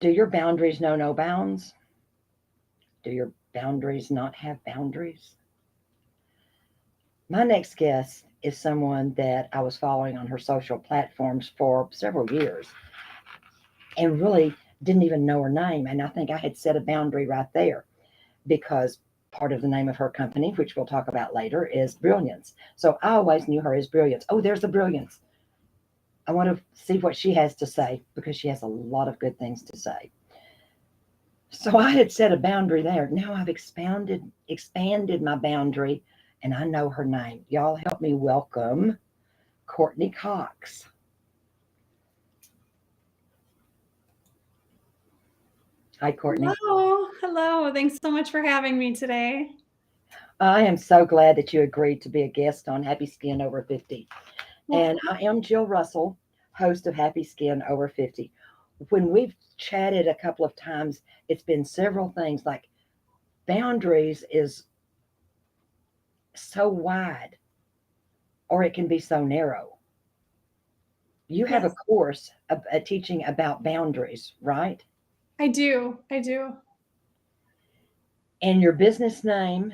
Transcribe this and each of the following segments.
Do your boundaries know no bounds? Do your boundaries not have boundaries? My next guest is someone that I was following on her social platforms for several years and really didn't even know her name. And I think I had set a boundary right there because part of the name of her company, which we'll talk about later, is Brilliance. So I always knew her as Brilliance. Oh, there's the Brilliance. I want to see what she has to say because she has a lot of good things to say. So I had set a boundary there. Now I've expanded my boundary, and I know her name. Y'all help me welcome Cortney Cox. Hi, Cortney. Hello. Hello. Thanks so much for having me today. I am so glad that you agreed to be a guest on Happy Skin Over 50. And I am Jill Russell, host of Happy Skin Over 50. When we've chatted a couple of times, it's been several things like boundaries is so wide or it can be so narrow. You have a Yes, course a teaching about boundaries, right? I do. I do. And your business name,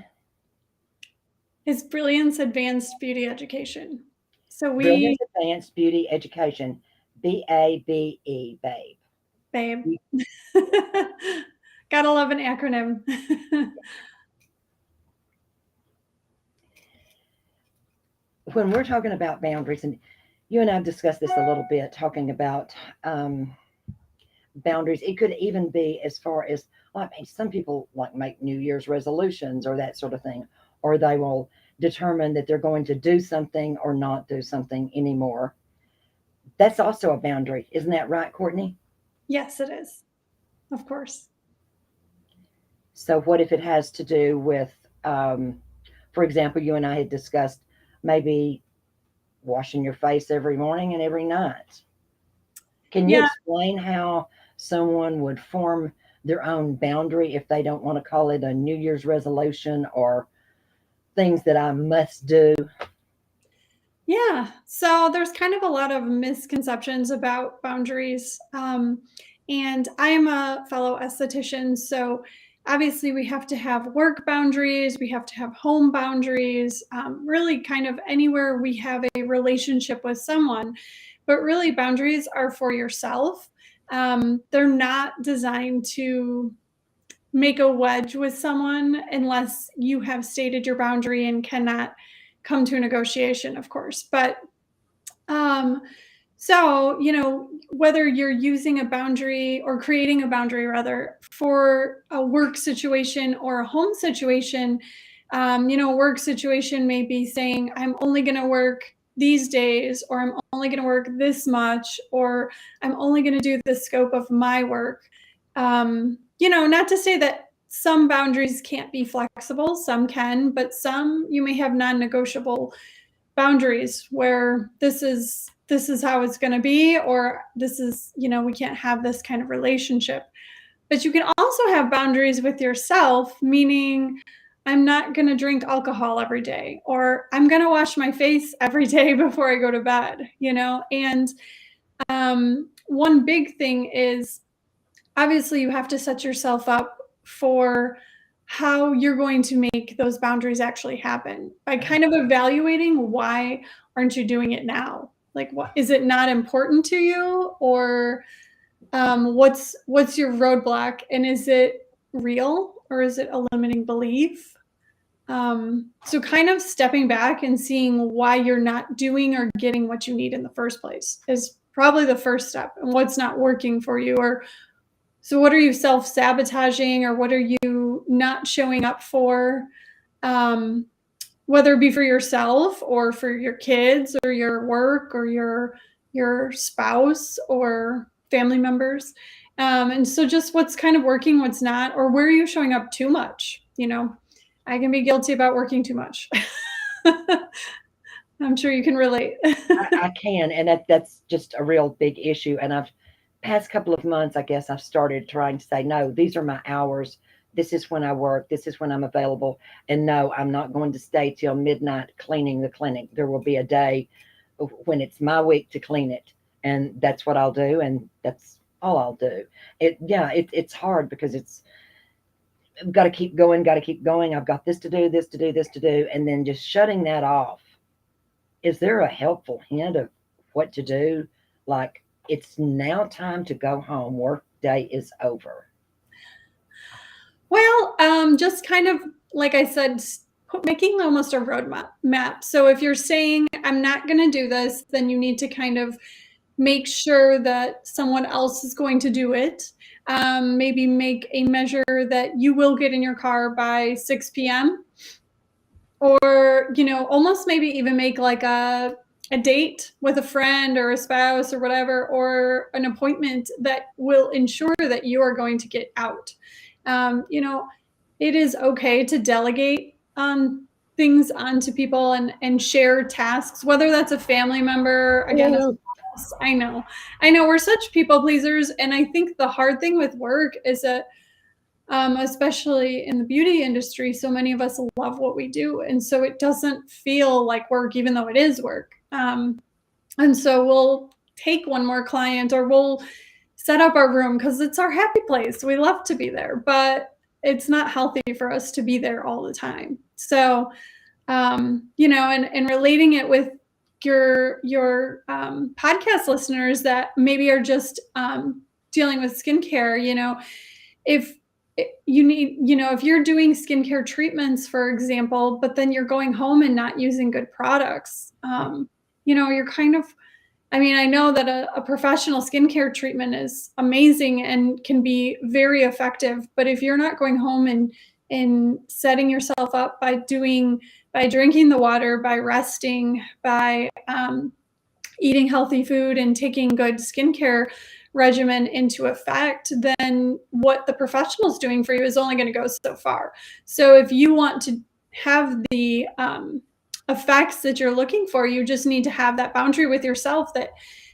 It's Brilliance Advanced Beauty Education. So Brilliance we, Advanced Beauty Education, BABE, babe. babe, gotta love an acronym. When we're talking about boundaries, and you and I have discussed this a little bit, talking about um, boundaries. It could even be as far as, well, I mean, some people like make New Year's resolutions or that sort of thing, or they will determine that they're going to do something or not do something anymore. That's also a boundary. Isn't that right, Courtney? Yes, it is. Of course. So, what if it has to do with, um, for example, you and I had discussed maybe washing your face every morning and every night? Can you Yeah. explain how someone would form their own boundary if they don't want to call it a New Year's resolution or things that I must do? Yeah. So there's kind of a lot of misconceptions about boundaries. And I am a fellow esthetician. So obviously, we have to have work boundaries, we have to have home boundaries, really, kind of anywhere we have a relationship with someone. But really, boundaries are for yourself. They're not designed to make a wedge with someone unless you have stated your boundary and cannot come to a negotiation, of course. But um, so, whether you're using a boundary or creating a boundary rather for a work situation or a home situation, a work situation may be saying, I'm only going to work these days, or I'm only going to work this much, or I'm only going to do the scope of my work. Not to say that some boundaries can't be flexible, some can, but some you may have non-negotiable boundaries where this is how it's going to be, or this is, we can't have this kind of relationship. But you can also have boundaries with yourself, meaning I'm not going to drink alcohol every day, or I'm going to wash my face every day before I go to bed, and one big thing is, obviously, you have to set yourself up for how you're going to make those boundaries actually happen by kind of evaluating, why aren't you doing it now? Like, what is it not important to you, or what's your roadblock, and is it real, or is it a limiting belief? So kind of stepping back and seeing why you're not doing or getting what you need in the first place is probably the first step, and what's not working for you, or so what are you self-sabotaging, or what are you not showing up for? Um, Whether it be for yourself or for your kids or your work or your spouse or family members. And so just what's kind of working, what's not, or where are you showing up too much? I can be guilty about working too much. I'm sure you can relate. I can, and that's just a real big issue. And I've past couple of months, I guess I've started trying to say, no, these are my hours. This is when I work. This is when I'm available. And no, I'm not going to stay till midnight cleaning the clinic. There will be a day when it's my week to clean it, and that's what I'll do. And that's all I'll do. It's hard because it's got to keep going. I've got this to do, this to do, this to do, and then just shutting that off. Is there a helpful hint of what to do? Like, it's now time to go home. Work day is over. Well, just kind of like I said, making almost a roadmap map. So if you're saying I'm not going to do this, then you need to kind of make sure that someone else is going to do it. Maybe make a measure that you will get in your car by 6 p.m. Or, almost maybe even make like a date with a friend or a spouse or whatever, or an appointment that will ensure that you are going to get out. It is okay to delegate things onto people and share tasks, whether that's a family member, again, a Yeah. spouse. I know we're such people pleasers. And I think the hard thing with work is that, especially in the beauty industry, so many of us love what we do. And so it doesn't feel like work, even though it is work. And so we'll take one more client, or we'll set up our room because it's our happy place. We love to be there, but it's not healthy for us to be there all the time. So, and relating it with your podcast listeners that maybe are just dealing with skincare, if you need, if you're doing skincare treatments, for example, but then you're going home and not using good products, you're kind of, I know that a professional skincare treatment is amazing and can be very effective, but if you're not going home and setting yourself up by drinking the water, by resting, by eating healthy food and taking good skincare regimen into effect, then what the professional is doing for you is only going to go so far. So if you want to have the effects that you're looking for, you just need to have that boundary with yourself that,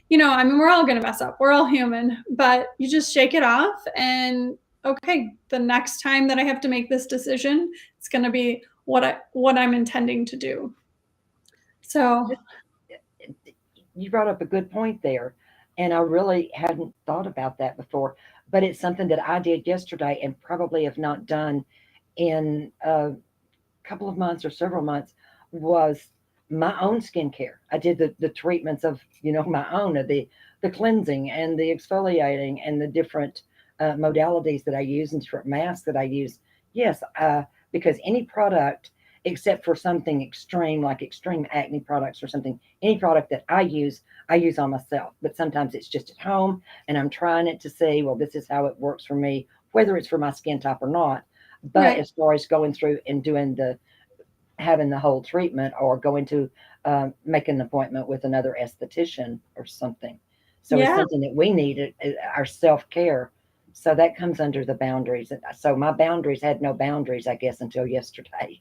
we're all going to mess up. We're all human, but you just shake it off and, okay, the next time that I have to make this decision, it's going to be what I'm intending to do. So You brought up a good point there, and I really hadn't thought about that before. But it's something that I did yesterday and probably have not done in a couple of months or several months. Was my own skincare. I did the treatments of my own, of the cleansing and the exfoliating and the different modalities that I use and different masks that I use. Yes, because any product except for something extreme like extreme acne products or something, any product that I use on myself. But sometimes it's just at home and I'm trying it to see, well, this is how it works for me, whether it's for my skin type or not. But right. as far as going through and doing the having the whole treatment or going to make an appointment with another esthetician or something. So it's Yeah. something that we need, our self care. So that comes under the boundaries. So my boundaries had no boundaries, I guess, until yesterday.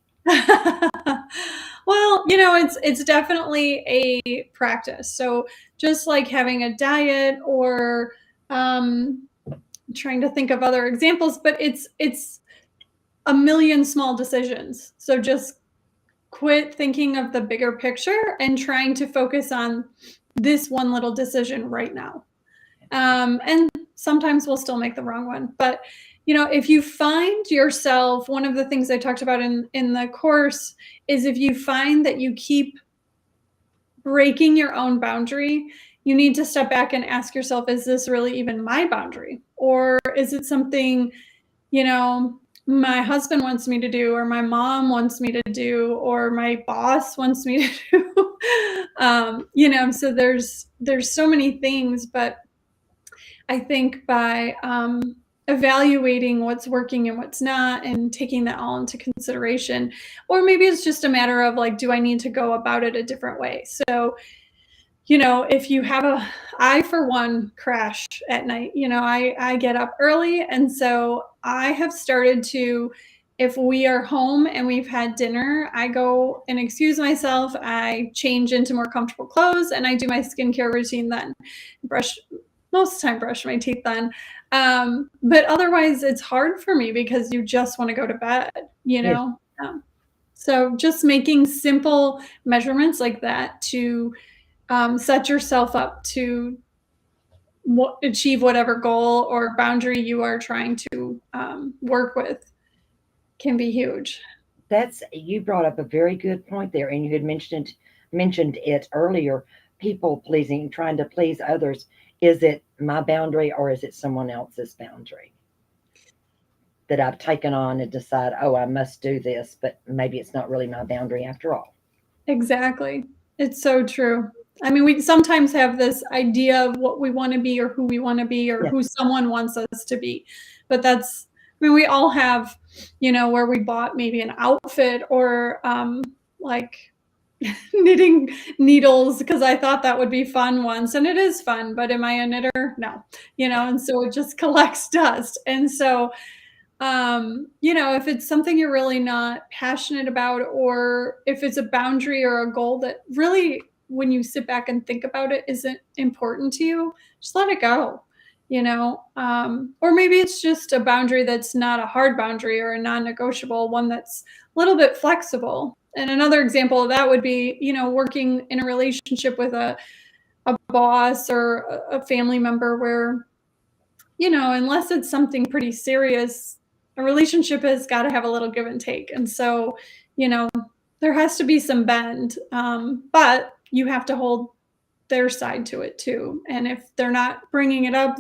Well, it's definitely a practice. So just like having a diet, or trying to think of other examples, but it's a million small decisions. So just quit thinking of the bigger picture and trying to focus on this one little decision right now. And sometimes we'll still make the wrong one, but if you find yourself, one of the things I talked about in the course is, if you find that you keep breaking your own boundary, you need to step back and ask yourself, is this really even my boundary? Or is it something, my husband wants me to do, or my mom wants me to do, or my boss wants me to do? So there's so many things, but I think by evaluating what's working and what's not, and taking that all into consideration, or maybe it's just a matter of like, do I need to go about it a different way? So, if you have I, for one, crash at night. I get up early. And so I have started to, if we are home and we've had dinner, I go and excuse myself. I change into more comfortable clothes and I do my skincare routine then. Most of the time, brush my teeth then. But otherwise, it's hard for me because you just want to go to bed, you Yes. know? So just making simple measurements like that to set yourself up to achieve whatever goal or boundary you are trying to work with can be huge. You brought up a very good point there, and you had mentioned it earlier. People pleasing, trying to please others. Is it my boundary or is it someone else's boundary that I've taken on and decide, oh, I must do this, but maybe it's not really my boundary after all. Exactly. It's so true. I mean, we sometimes have this idea of what we want to be or who we want to be or Yeah, who someone wants us to be. But I mean, we all have, where we bought maybe an outfit or like knitting needles because I thought that would be fun once. And it is fun, but am I a knitter? No, and so it just collects dust. And so, if it's something you're really not passionate about, or if it's a boundary or a goal that really, when you sit back and think about it, isn't important to you, just let it go, or maybe it's just a boundary that's not a hard boundary or a non negotiable one that's a little bit flexible. And another example of that would be, working in a relationship with a boss or a family member where unless it's something pretty serious, a relationship has got to have a little give and take. And so, you know, there has to be some bend, but you have to hold their side to it too. And if they're not bringing it up,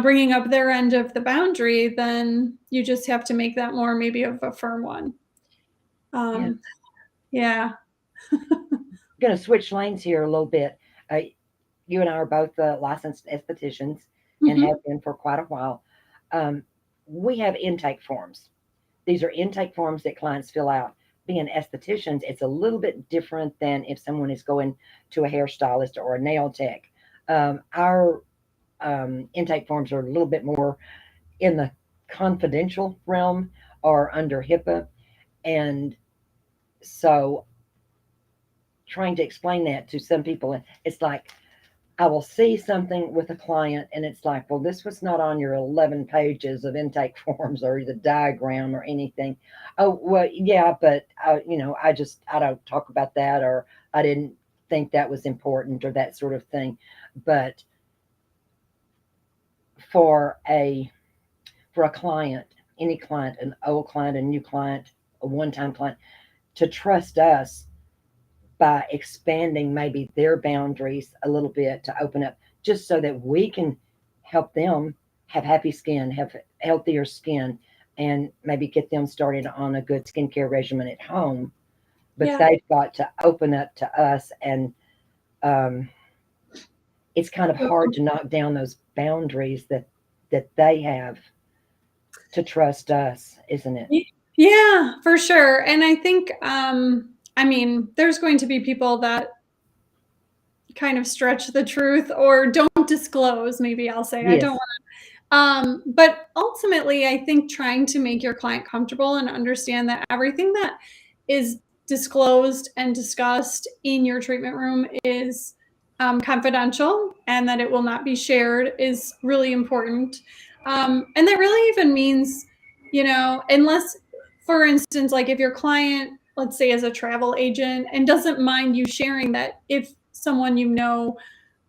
bringing up their end of the boundary, then you just have to make that more maybe of a firm one. yeah. Um, yeah. I'm going to switch lanes here a little bit. Uh, you and I are both licensed estheticians and Hmm. have been for quite a while. Um, we have intake forms. These are intake forms that clients fill out. Being estheticians, it's a little bit different than if someone is going to a hairstylist or a nail tech. Our intake forms are a little bit more in the confidential realm or under HIPAA. And so trying to explain that to some people, it's like I will see something with a client and it's like, well, this was not on your 11 pages of intake forms or the diagram or anything. Oh, well, yeah, but, I don't talk about that, or I didn't think that was important, or that sort of thing. But for a for a client, any client, an old client, a new client, a one-time client, to trust us by expanding maybe their boundaries a little bit to open up, just so that we can help them have happy skin, have healthier skin, and maybe get them started on a good skincare regimen at home. But Yeah. they've got to open up to us, and um, it's kind of hard to knock down those boundaries that they have to trust us, isn't it? Yeah, for sure. And I think, I mean, there's going to be people that kind of stretch the truth or don't disclose, maybe I'll say. I don't Yes. want but ultimately, I think trying to make your client comfortable and understand that everything that is disclosed and discussed in your treatment room is confidential and that it will not be shared is really important. And that really even means, unless, for instance, like if your client, let's say, is a travel agent and doesn't mind you sharing that, if someone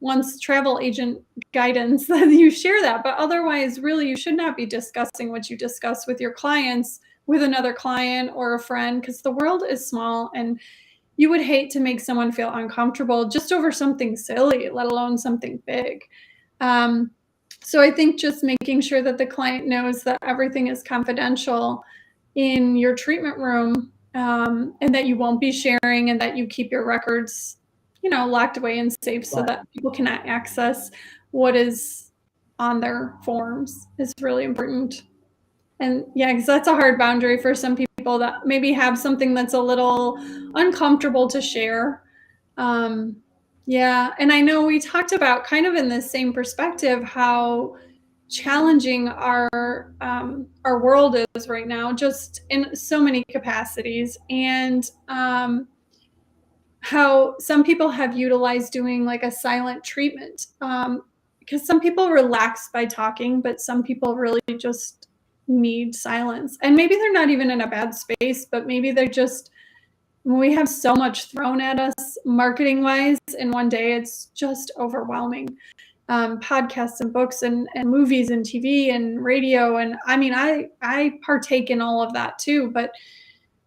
wants travel agent guidance, then you share that. But otherwise, really, you should not be discussing what you discuss with your clients with another client or a friend, because the world is small and you would hate to make someone feel uncomfortable just over something silly, let alone something big. Um, so I think just making sure that the client knows that everything is confidential in your treatment room, and that you won't be sharing and that you keep your records, locked away and safe so Right. that people cannot access what is on their forms is really important. And yeah, because that's a hard boundary for some people that maybe have something that's a little uncomfortable to share. Um, yeah, and I know we talked about kind of in the same perspective how challenging our world is right now, just in so many capacities, and how some people have utilized doing like a silent treatment, because some people relax by talking, but some people really just need silence. And maybe they're not even in a bad space, but maybe they're just, when we have so much thrown at us marketing wise in one day, it's just overwhelming. podcasts and books and movies and TV and radio. And I mean, I partake in all of that too, but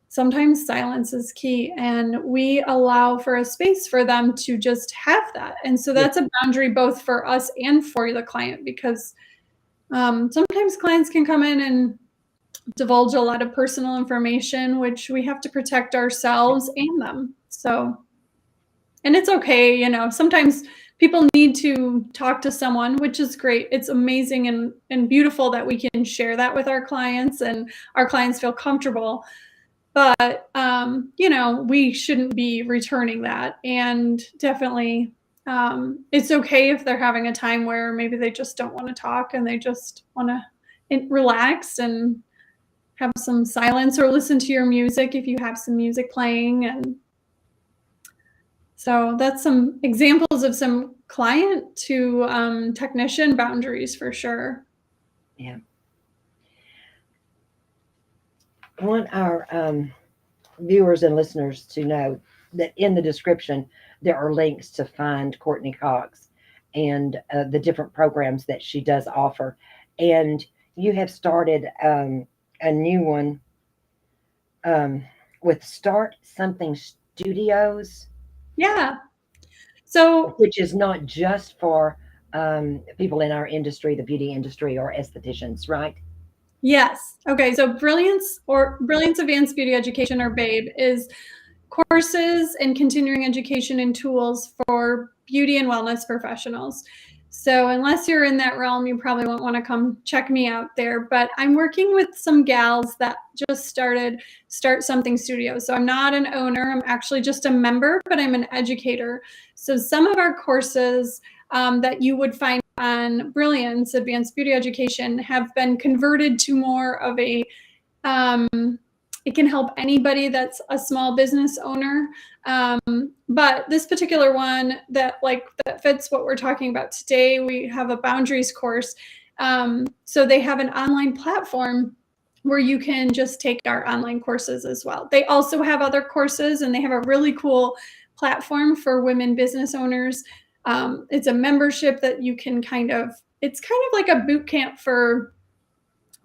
sometimes silence is key, and we allow for a space for them to just have that. And so Yeah. that's a boundary both for us and for the client, because sometimes clients can come in and divulge a lot of personal information, which we have to protect ourselves and them. So, and it's okay, sometimes people need to talk to someone, which is great. It's amazing and beautiful that we can share that with our clients and our clients feel comfortable. But, we shouldn't be returning that. And definitely, it's okay if they're having a time where maybe they just don't want to talk and they just want to relax and have some silence or listen to your music if you have some music playing. And so that's some examples of some client to technician boundaries for sure. Yeah. I want our viewers and listeners to know that in the description, there are links to find Cortney Cox and the different programs that she does offer. And you have started a new one with Start Something Studios. Yeah. So, which is not just for people in our industry, the beauty industry, or estheticians, right? yes. Okay. So Brilliance Advanced Beauty Education, or BABE, is courses and continuing education and tools for beauty and wellness professionals. So unless you're in that realm, you probably won't want to come check me out there. But I'm working with some gals that just started Start Something Studio. So I'm not an owner, I'm actually just a member, but I'm an educator. So some of our courses that you would find on Brilliance Advanced Beauty Education have been converted to more of a um, it can help anybody that's a small business owner. But this particular one that fits what we're talking about today, we have a Boundaries course. So they have an online platform where you can just take our online courses as well. They also have other courses, and they have a really cool platform for women business owners. It's a membership that you can it's kind of like a boot camp for,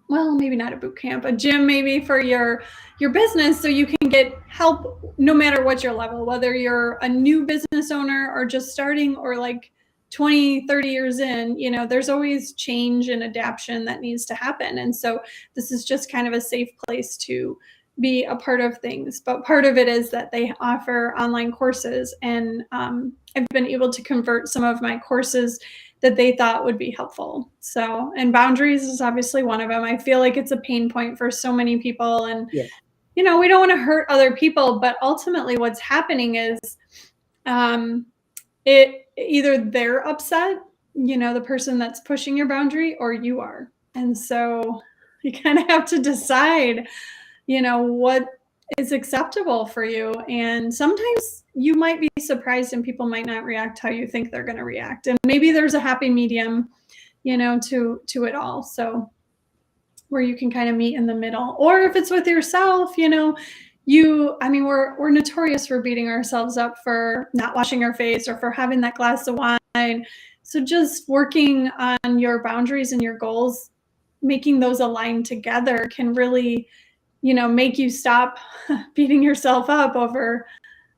well, maybe not a boot camp, a gym maybe for your business, so you can get help no matter what your level, whether you're a new business owner or just starting, or like 20-30 years in. There's always change and adaptation that needs to happen. And so this is just kind of a safe place to be a part of things. But part of it is that they offer online courses, and I've been able to convert some of my courses that they thought would be helpful. So, and Boundaries is obviously one of them. I feel like it's a pain point for so many people. And, Yes. we don't want to hurt other people, but ultimately what's happening is it either they're upset, the person that's pushing your boundary, or you are. And so you kind of have to decide, what is acceptable for you. And sometimes you might be surprised and people might not react how you think they're going to react. And maybe there's a happy medium, to it all. So where you can kind of meet in the middle. Or if it's with yourself, we're notorious for beating ourselves up for not washing our face or for having that glass of wine. So just working on your boundaries and your goals, making those align together, can really make you stop beating yourself up over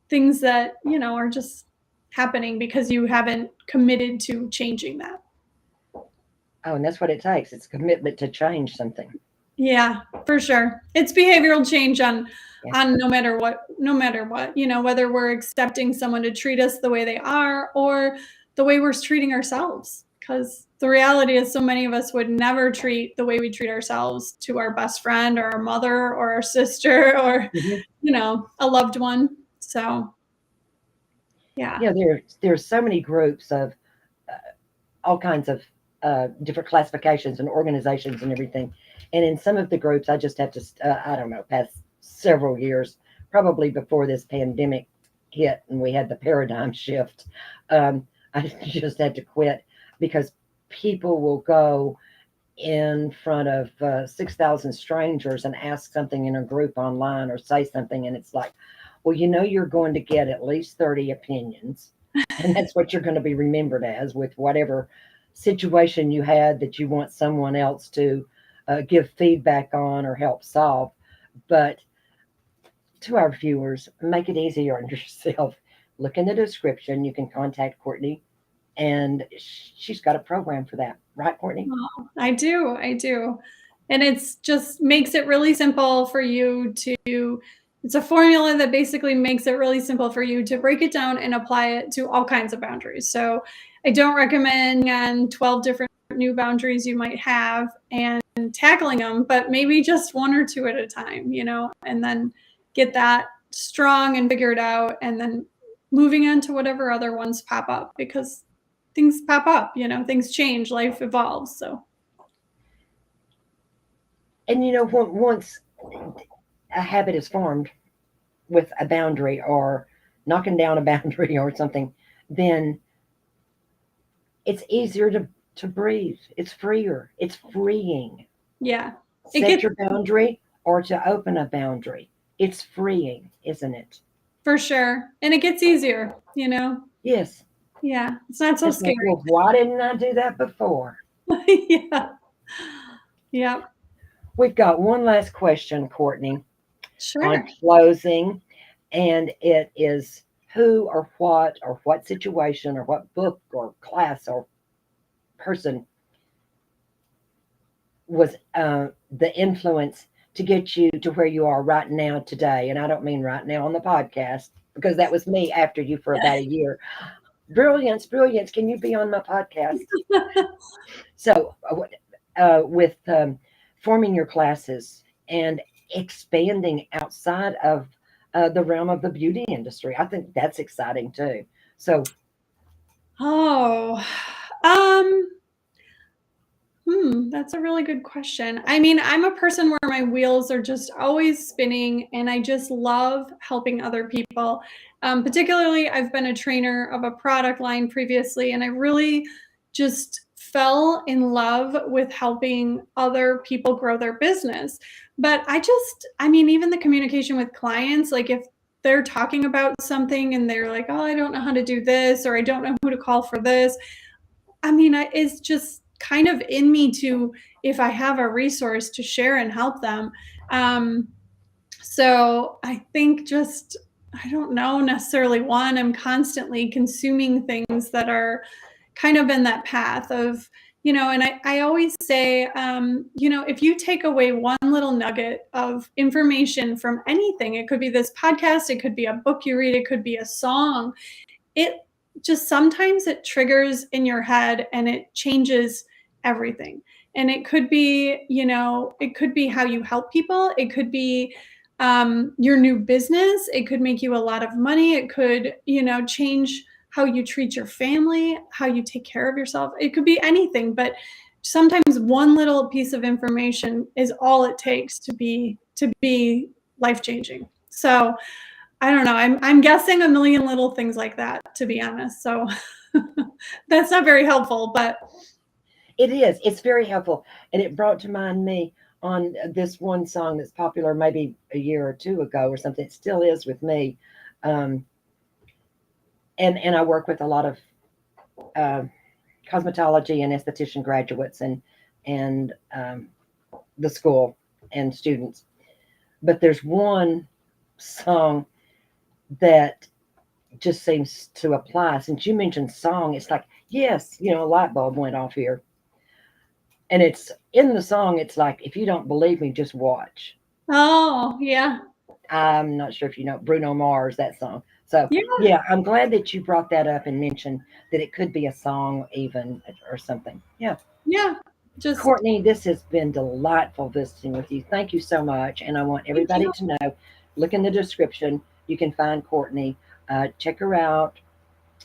things that, are just happening because you haven't committed to changing that. Oh, and that's what it takes. It's commitment to change something. Yeah, for sure. It's behavioral change on Yeah. no matter what, whether we're accepting someone to treat us the way they are or the way we're treating ourselves. Because the reality is so many of us would never treat the way we treat ourselves to our best friend or our mother or our sister or, a loved one. So, yeah. There's so many groups of all kinds of different classifications and organizations and everything. And in some of the groups, I just have to, I don't know, past several years, probably before this pandemic hit and we had the paradigm shift, I just had to quit because people will go in front of 6,000 strangers and ask something in a group online or say something. And it's like, well, you're going to get at least 30 opinions. And that's what you're going to be remembered as with whatever situation you had that you want someone else to give feedback on or help solve. But to our viewers, make it easier on yourself. Look in the description. You can contact Cortney, and she's got a program for that. Right, Cortney? Oh, I do. I do. And it's just makes it really simple for you to, it's a formula that basically makes it really simple for you to break it down and apply it to all kinds of boundaries. So I don't recommend on 12 different new boundaries you might have and tackling them, but maybe just one or two at a time, and then get that strong and figured out, and then moving on to whatever other ones pop up, because things pop up, things change, life evolves. So, And once a habit is formed with a boundary or knocking down a boundary or something, then it's easier to breathe. It's freer. It's freeing. yeah, it Set gets, your boundary or to open a boundary. It's freeing, isn't it? for sure. And it gets easier. Yes. Yeah, it's not so It's like, scary. well, why didn't I do that before? Yeah. Yeah. We've got one last question, Cortney, on Sure. closing, and it is who or what situation or what book or class or person was the influence to get you to where you are right now today? And I don't mean right now on the podcast, because that was me after you for about a year. Brilliance, Brilliance, can you be on my podcast? So, with forming your classes and expanding outside of the realm of the beauty industry, I think that's exciting too. So, Oh, um, that's a really good question. I mean, I'm a person where my wheels are just always spinning, and I just love helping other people. Particularly, I've been a trainer of a product line previously, and I really just fell in love with helping other people grow their business. But I mean, even the communication with clients, like if they're talking about something and they're like, oh, I don't know how to do this, or I don't know who to call for this. I mean, it's just kind of in me to, if I have a resource, to share and help them. Um, so I think just, I don't know necessarily one, I'm constantly consuming things that are kind of in that path of, and I always say, if you take away one little nugget of information from anything, it could be this podcast, it could be a book you read, it could be a song, it just sometimes it triggers in your head and it changes everything. And it could be, it could be how you help people. It could be your new business. It could make you a lot of money. It could, change how you treat your family, how you take care of yourself. It could be anything, but sometimes one little piece of information is all it takes to be life changing. So I don't know. I'm guessing a million little things like that, to be honest. So that's not very helpful, but it is. It's very helpful. And it brought to mind me on this one song that's popular maybe a year or two ago or something. It still is with me. Um, and I work with a lot of uh, cosmetology and esthetician graduates and the school and students. But there's one song that just seems to apply. Since you mentioned song, it's like, yes, a light bulb went off here. And it's in the song, it's like, if you don't believe me, just watch. oh, yeah. I'm not sure if you know Bruno Mars, that song. So, Yeah. yeah, I'm glad that you brought that up and mentioned that it could be a song, even or something. Yeah. Yeah. Just Cortney, this has been delightful visiting with you. Thank you so much. And I want thank everybody you. to know, look in the description. You can find Cortney. Check her out.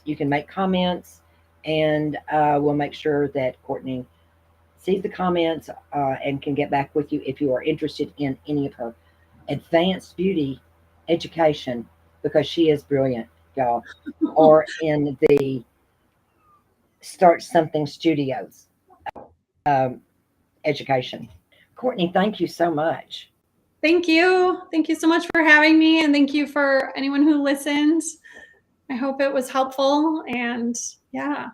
You can make comments, and we'll make sure that Cortney sees the comments and can get back with you if you are interested in any of her advanced beauty education, because she is brilliant, y'all, or in the Start Something Studios um, education. Cortney, thank you so much. Thank you. Thank you so much for having me. And thank you for anyone who listens. I hope it was helpful, and yeah,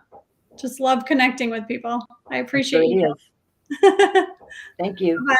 just love connecting with people. I I'm sure appreciate it you. is. Thank you. Bye.